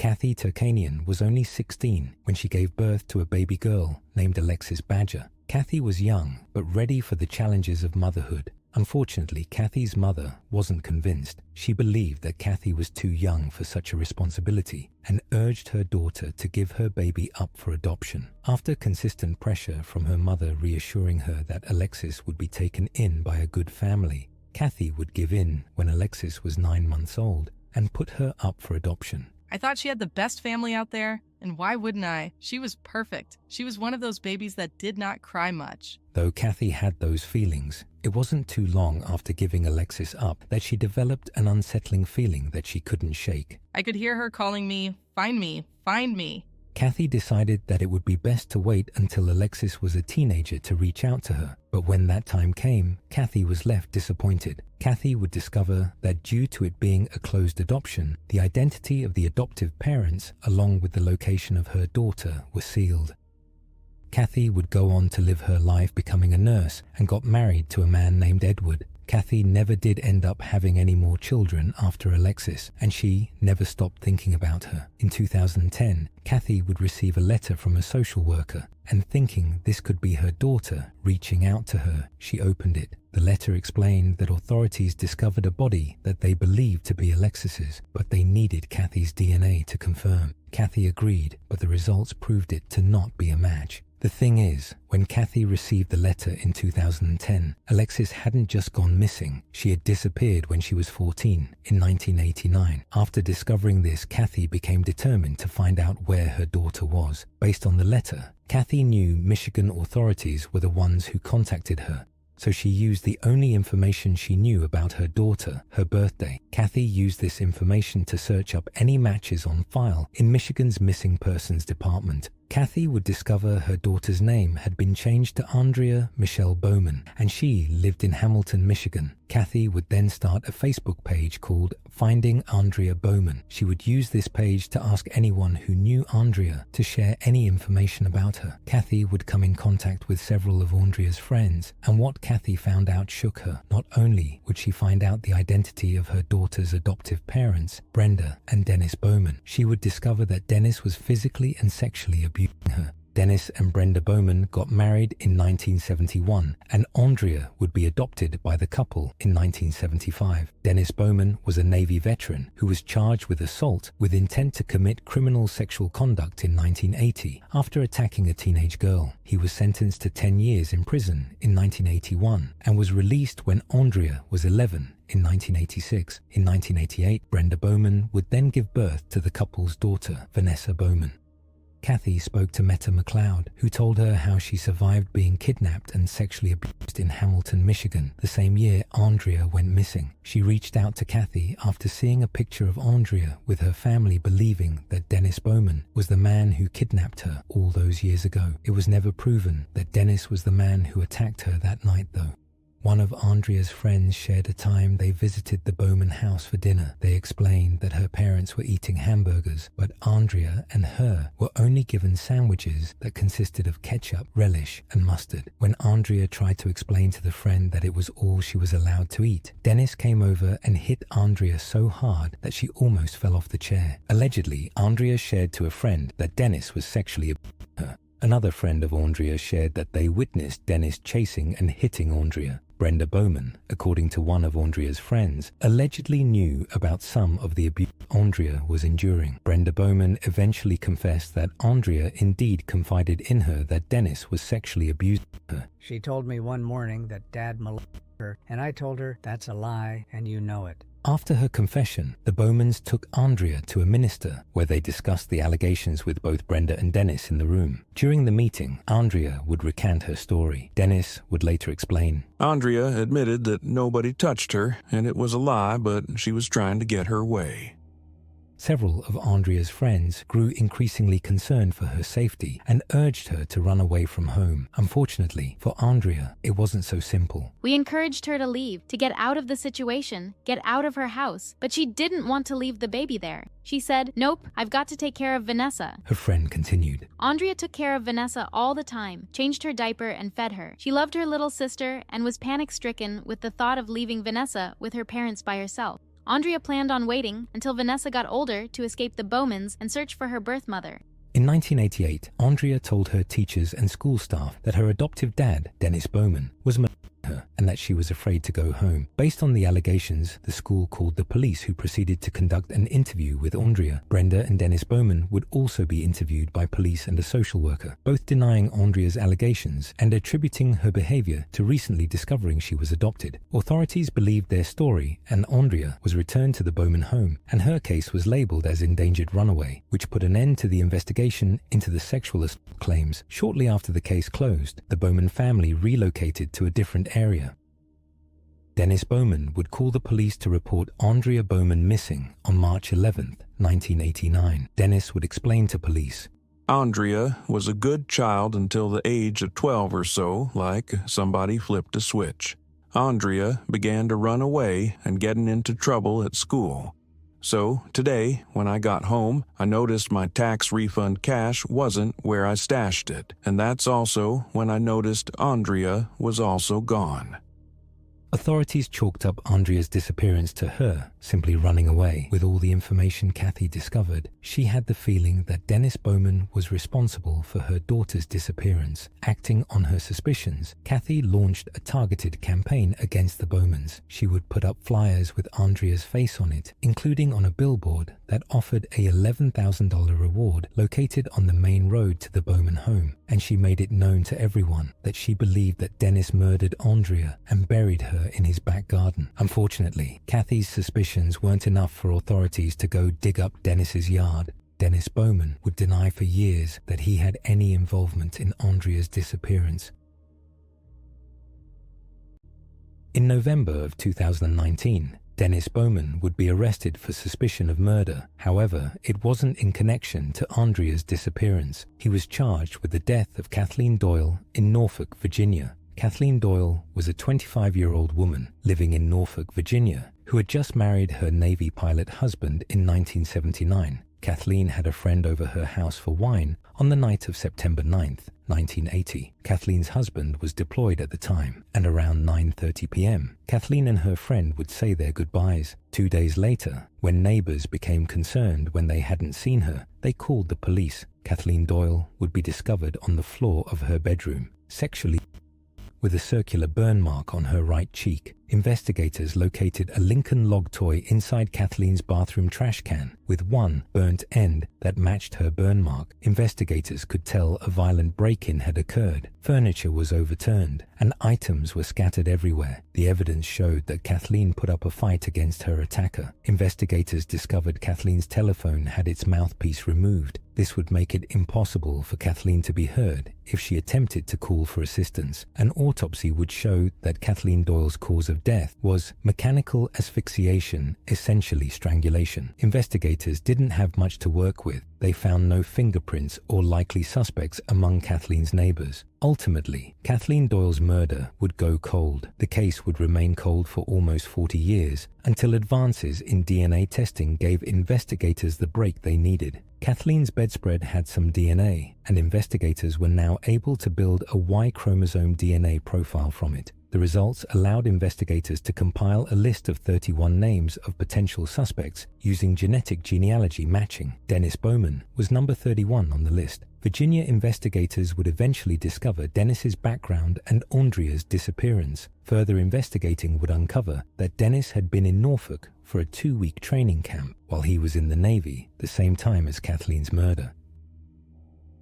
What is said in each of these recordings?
Kathy Turkanian was only 16 when she gave birth to a baby girl named Alexis Badger. Kathy was young, but ready for the challenges of motherhood. Unfortunately, Kathy's mother wasn't convinced. She believed that Kathy was too young for such a responsibility and urged her daughter to give her baby up for adoption. After consistent pressure from her mother reassuring her that Alexis would be taken in by a good family, Kathy would give in when Alexis was 9 months old and put her up for adoption. I thought she had the best family out there, and why wouldn't I? She was perfect. She was one of those babies that did not cry much. Though Kathy had those feelings, it wasn't too long after giving Alexis up that she developed an unsettling feeling that she couldn't shake. I could hear her calling me, "Find me, find me." Kathy decided that it would be best to wait until Alexis was a teenager to reach out to her. But when that time came, Kathy was left disappointed. Kathy would discover that due to it being a closed adoption, the identity of the adoptive parents, along with the location of her daughter, were sealed. Kathy would go on to live her life becoming a nurse and got married to a man named Edward. Kathy never did end up having any more children after Alexis, and she never stopped thinking about her. In 2010, Kathy would receive a letter from a social worker, and thinking this could be her daughter reaching out to her, she opened it. The letter explained that authorities discovered a body that they believed to be Alexis's, but they needed Kathy's DNA to confirm. Kathy agreed, but the results proved it to not be a match. The thing is, when Kathy received the letter in 2010, Alexis hadn't just gone missing. She had disappeared when she was 14 in 1989. After discovering this, Kathy became determined to find out where her daughter was. Based on the letter, Kathy knew Michigan authorities were the ones who contacted her. So she used the only information she knew about her daughter, her birthday. Kathy used this information to search up any matches on file in Michigan's Missing Persons Department. Kathy would discover her daughter's name had been changed to Aundria Michelle Bowman, and she lived in Hamilton, Michigan. Kathy would then start a Facebook page called Finding Aundria Bowman. She would use this page to ask anyone who knew Aundria to share any information about her. Kathy would come in contact with several of Aundria's friends, and what Kathy found out shook her. Not only would she find out the identity of her daughter's adoptive parents, Brenda and Dennis Bowman, she would discover that Dennis was physically and sexually abusing her. Dennis and Brenda Bowman got married in 1971, and Aundria would be adopted by the couple in 1975. Dennis Bowman was a Navy veteran who was charged with assault with intent to commit criminal sexual conduct in 1980 after attacking a teenage girl. He was sentenced to 10 years in prison in 1981 and was released when Aundria was 11 in 1986. In 1988, Brenda Bowman would then give birth to the couple's daughter, Vanessa Bowman. Kathy spoke to Meta McLeod, who told her how she survived being kidnapped and sexually abused in Hamilton, Michigan, the same year Aundria went missing. She reached out to Kathy after seeing a picture of Aundria with her family believing that Dennis Bowman was the man who kidnapped her all those years ago. It was never proven that Dennis was the man who attacked her that night, though. One of Aundria's friends shared a time they visited the Bowman house for dinner. They explained that her parents were eating hamburgers, but Aundria and her were only given sandwiches that consisted of ketchup, relish, and mustard. When Aundria tried to explain to the friend that it was all she was allowed to eat, Dennis came over and hit Aundria so hard that she almost fell off the chair. Allegedly, Aundria shared to a friend that Dennis was sexually abusing her. Another friend of Aundria shared that they witnessed Dennis chasing and hitting Aundria. Brenda Bowman, according to one of Aundria's friends, allegedly knew about some of the abuse Aundria was enduring. Brenda Bowman eventually confessed that Aundria indeed confided in her that Dennis was sexually abusing her. She told me one morning that Dad molested her, and I told her that's a lie and you know it. After her confession, the Bowmans took Aundria to a minister, where they discussed the allegations with both Brenda and Dennis in the room. During the meeting, Aundria would recant her story. Dennis would later explain. Aundria admitted that nobody touched her, and it was a lie, but she was trying to get her way. Several of Aundria's friends grew increasingly concerned for her safety and urged her to run away from home. Unfortunately, for Aundria, it wasn't so simple. We encouraged her to leave, to get out of the situation, get out of her house, but she didn't want to leave the baby there. She said, "Nope, I've got to take care of Vanessa." Her friend continued. Aundria took care of Vanessa all the time, changed her diaper and fed her. She loved her little sister and was panic-stricken with the thought of leaving Vanessa with her parents by herself. Aundria planned on waiting until Vanessa got older to escape the Bowmans and search for her birth mother. In 1988, Aundria told her teachers and school staff that her adoptive dad, Dennis Bowman, was molesting her and that she was afraid to go home. Based on the allegations, the school called the police, who proceeded to conduct an interview with Aundria. Brenda and Dennis Bowman would also be interviewed by police and a social worker, both denying Aundria's allegations and attributing her behavior to recently discovering she was adopted. Authorities believed their story, and Aundria was returned to the Bowman home, and her case was labeled as endangered runaway, which put an end to the investigation into the sexual assault claims. Shortly after the case closed, the Bowman family relocated to a different area. Dennis Bowman would call the police to report Aundria Bowman missing on March 11, 1989. Dennis would explain to police, Aundria was a good child until the age of 12 or so, like somebody flipped a switch. Aundria began to run away and getting into trouble at school. So today, when I got home, I noticed my tax refund cash wasn't where I stashed it, and that's also when I noticed Aundria was also gone. Authorities chalked up Aundria's disappearance to her simply running away. With all the information Kathy discovered, she had the feeling that Dennis Bowman was responsible for her daughter's disappearance. Acting on her suspicions, Kathy launched a targeted campaign against the Bowmans. She would put up flyers with Aundria's face on it, including on a billboard that offered a $11,000 reward located on the main road to the Bowman home, and she made it known to everyone that she believed that Dennis murdered Aundria and buried her in his back garden. Unfortunately, Kathy's suspicions weren't enough for authorities to go dig up Dennis's yard. Dennis Bowman would deny for years that he had any involvement in Aundria's disappearance. In November of 2019, Dennis Bowman would be arrested for suspicion of murder. However, it wasn't in connection to Aundria's disappearance. He was charged with the death of Kathleen Doyle in Norfolk, Virginia. Kathleen Doyle was a 25-year-old woman living in Norfolk, Virginia, who had just married her Navy pilot husband in 1979. Kathleen had a friend over her house for wine on the night of September 9th, 1980. Kathleen's husband was deployed at the time, and around 9:30 p.m., Kathleen and her friend would say their goodbyes. 2 days later, when neighbors became concerned when they hadn't seen her, they called the police. Kathleen Doyle would be discovered on the floor of her bedroom, sexually with a circular burn mark on her right cheek. Investigators located a Lincoln log toy inside Kathleen's bathroom trash can with one burnt end that matched her burn mark. Investigators could tell a violent break-in had occurred. Furniture was overturned and items were scattered everywhere. The evidence showed that Kathleen put up a fight against her attacker. Investigators discovered Kathleen's telephone had its mouthpiece removed. This would make it impossible for Kathleen to be heard if she attempted to call for assistance. An autopsy would show that Kathleen Doyle's cause of death was mechanical asphyxiation, essentially strangulation. Investigators didn't have much to work with. They found no fingerprints or likely suspects among Kathleen's neighbors. Ultimately, Kathleen Doyle's murder would go cold. The case would remain cold for almost 40 years until advances in DNA testing gave investigators the break they needed. Kathleen's bedspread had some DNA, and investigators were now able to build a Y chromosome DNA profile from it. The results allowed investigators to compile a list of 31 names of potential suspects using genetic genealogy matching. Dennis Bowman was number 31 on the list. Virginia investigators would eventually discover Dennis's background and Aundria's disappearance. Further investigating would uncover that Dennis had been in Norfolk for a 2-week training camp while he was in the Navy, the same time as Kathleen's murder.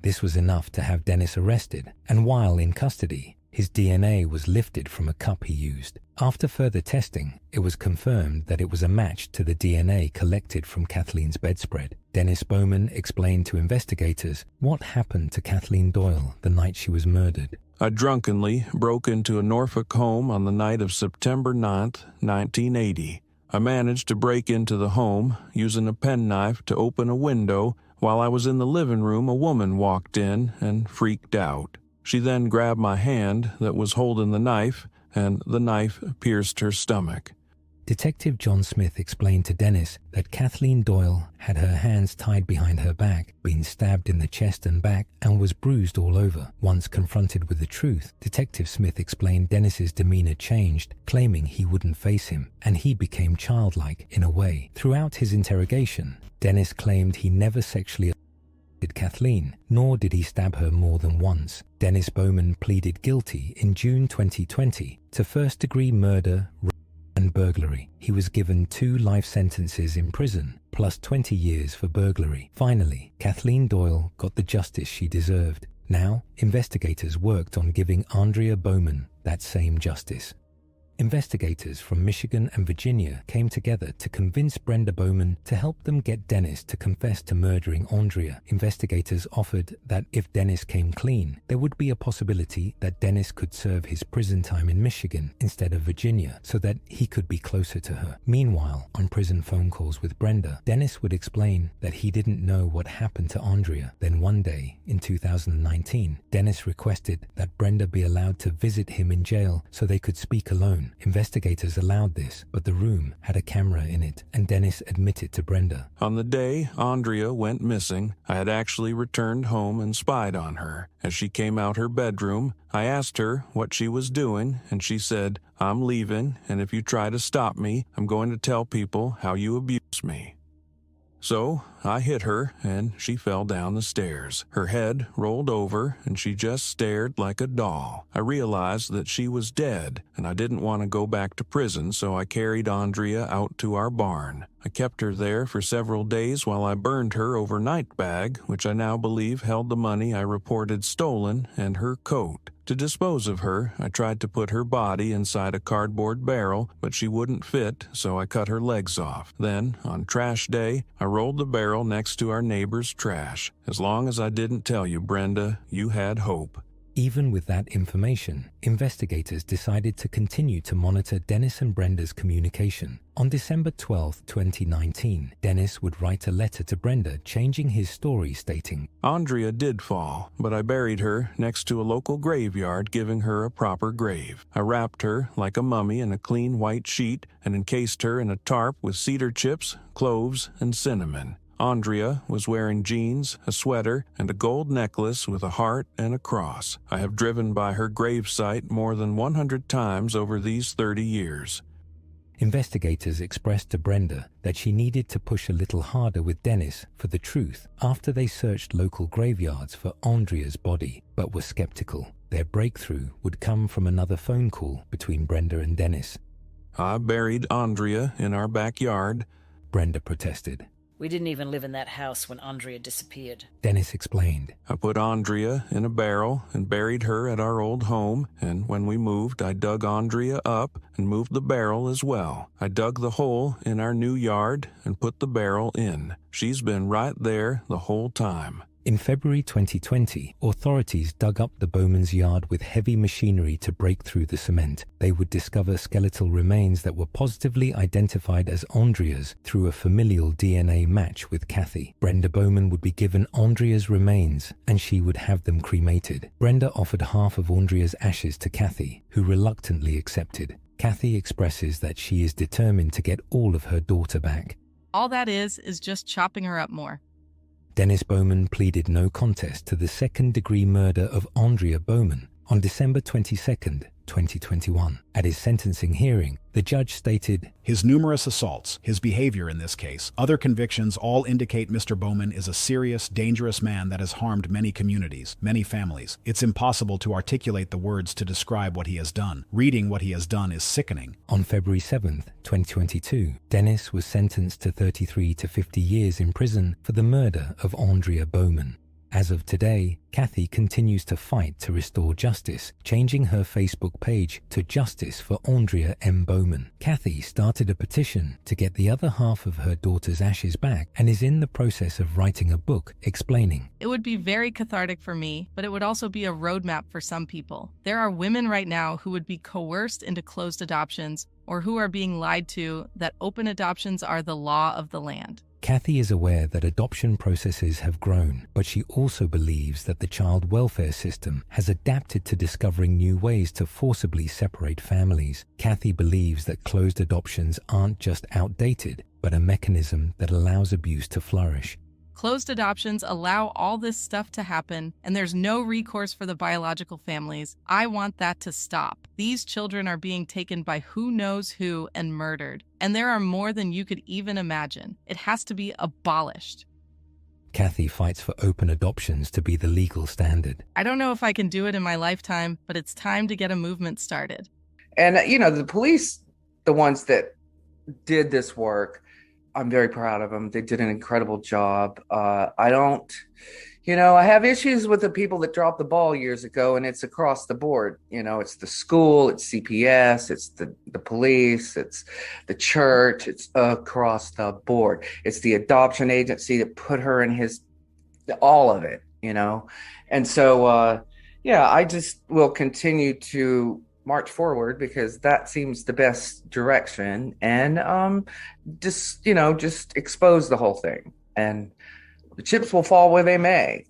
This was enough to have Dennis arrested, and while in custody, his DNA was lifted from a cup he used. After further testing, it was confirmed that it was a match to the DNA collected from Kathleen's bedspread. Dennis Bowman explained to investigators what happened to Kathleen Doyle the night she was murdered. I drunkenly broke into a Norfolk home on the night of September 9th, 1980. I managed to break into the home using a penknife to open a window. While I was in the living room, a woman walked in and freaked out. She then grabbed my hand that was holding the knife, and the knife pierced her stomach. Detective John Smith explained to Dennis that Kathleen Doyle had her hands tied behind her back, been stabbed in the chest and back, and was bruised all over. Once confronted with the truth, Detective Smith explained Dennis's demeanor changed, claiming he wouldn't face him, and he became childlike in a way. Throughout his interrogation, Dennis claimed he never sexually assaulted Kathleen, nor did he stab her more than once. Dennis Bowman pleaded guilty in June 2020 to first-degree murder, rape, and burglary. He was given 2 life sentences in prison, plus 20 years for burglary. Finally, Kathleen Doyle got the justice she deserved. Now, investigators worked on giving Aundria Bowman that same justice. Investigators from Michigan and Virginia came together to convince Brenda Bowman to help them get Dennis to confess to murdering Aundria. Investigators offered that if Dennis came clean, there would be a possibility that Dennis could serve his prison time in Michigan instead of Virginia so that he could be closer to her. Meanwhile, on prison phone calls with Brenda, Dennis would explain that he didn't know what happened to Aundria. Then one day, in 2019, Dennis requested that Brenda be allowed to visit him in jail so they could speak alone. Investigators allowed this, but the room had a camera in it, and Dennis admitted to Brenda. On the day Aundria went missing, I had actually returned home and spied on her. As she came out her bedroom, I asked her what she was doing, and she said, "I'm leaving, and if you try to stop me, I'm going to tell people how you abuse me." So I hit her, and she fell down the stairs. Her head rolled over, and she just stared like a doll. I realized that she was dead, and I didn't want to go back to prison, so I carried Aundria out to our barn. I kept her there for several days while I burned her overnight bag, which I now believe held the money I reported stolen, and her coat. To dispose of her, I tried to put her body inside a cardboard barrel, but she wouldn't fit, so I cut her legs off. Then, on trash day, I rolled the barrel next to our neighbor's trash. As long as I didn't tell you, Brenda, you had hope. Even with that information, investigators decided to continue to monitor Dennis and Brenda's communication. On December 12, 2019, Dennis would write a letter to Brenda changing his story, stating, Aundria did fall, but I buried her next to a local graveyard, giving her a proper grave. I wrapped her like a mummy in a clean white sheet and encased her in a tarp with cedar chips, cloves, and cinnamon. Aundria was wearing jeans, a sweater, and a gold necklace with a heart and a cross. I have driven by her gravesite more than 100 times over these 30 years. Investigators expressed to Brenda that she needed to push a little harder with Dennis for the truth after they searched local graveyards for Aundria's body, but were skeptical. Their breakthrough would come from another phone call between Brenda and Dennis. I buried Aundria in our backyard, Brenda protested. We didn't even live in that house when Aundria disappeared. Dennis explained. I put Aundria in a barrel and buried her at our old home, and when we moved, I dug Aundria up and moved the barrel as well. I dug the hole in our new yard and put the barrel in. She's been right there the whole time. In February 2020, authorities dug up the Bowman's yard with heavy machinery to break through the cement. They would discover skeletal remains that were positively identified as Aundria's through a familial DNA match with Kathy. Brenda Bowman would be given Aundria's remains, and she would have them cremated. Brenda offered half of Aundria's ashes to Kathy, who reluctantly accepted. Kathy expresses that she is determined to get all of her daughter back. All that is just chopping her up more. Dennis Bowman pleaded no contest to the second-degree murder of Aundria Bowman on December 22, 2021. At his sentencing hearing, the judge stated, His numerous assaults, his behavior in this case, other convictions all indicate Mr. Bowman is a serious, dangerous man that has harmed many communities, many families. It's impossible to articulate the words to describe what he has done. Reading what he has done is sickening. On February 7, 2022, Dennis was sentenced to 33 to 50 years in prison for the murder of Aundria Bowman. As of today, Kathy continues to fight to restore justice, changing her Facebook page to Justice for Aundria M. Bowman. Kathy started a petition to get the other half of her daughter's ashes back and is in the process of writing a book explaining. It would be very cathartic for me, but it would also be a roadmap for some people. There are women right now who would be coerced into closed adoptions or who are being lied to that open adoptions are the law of the land. Kathy is aware that adoption processes have grown, but she also believes that the child welfare system has adapted to discovering new ways to forcibly separate families. Kathy believes that closed adoptions aren't just outdated, but a mechanism that allows abuse to flourish. Closed adoptions allow all this stuff to happen, and there's no recourse for the biological families. I want that to stop. These children are being taken by who knows who and murdered, and there are more than you could even imagine. It has to be abolished. Kathy fights for open adoptions to be the legal standard. I don't know if I can do it in my lifetime, but it's time to get a movement started. And, the police, the ones that did this work, I'm very proud of them. They did an incredible job. I have issues with the people that dropped the ball years ago, and it's across the board. It's the school, it's CPS, it's the police, it's the church, it's across the board. It's the adoption agency that put her in all of it, And so, I just will continue to march forward because that seems the best direction, and just expose the whole thing, and the chips will fall where they may.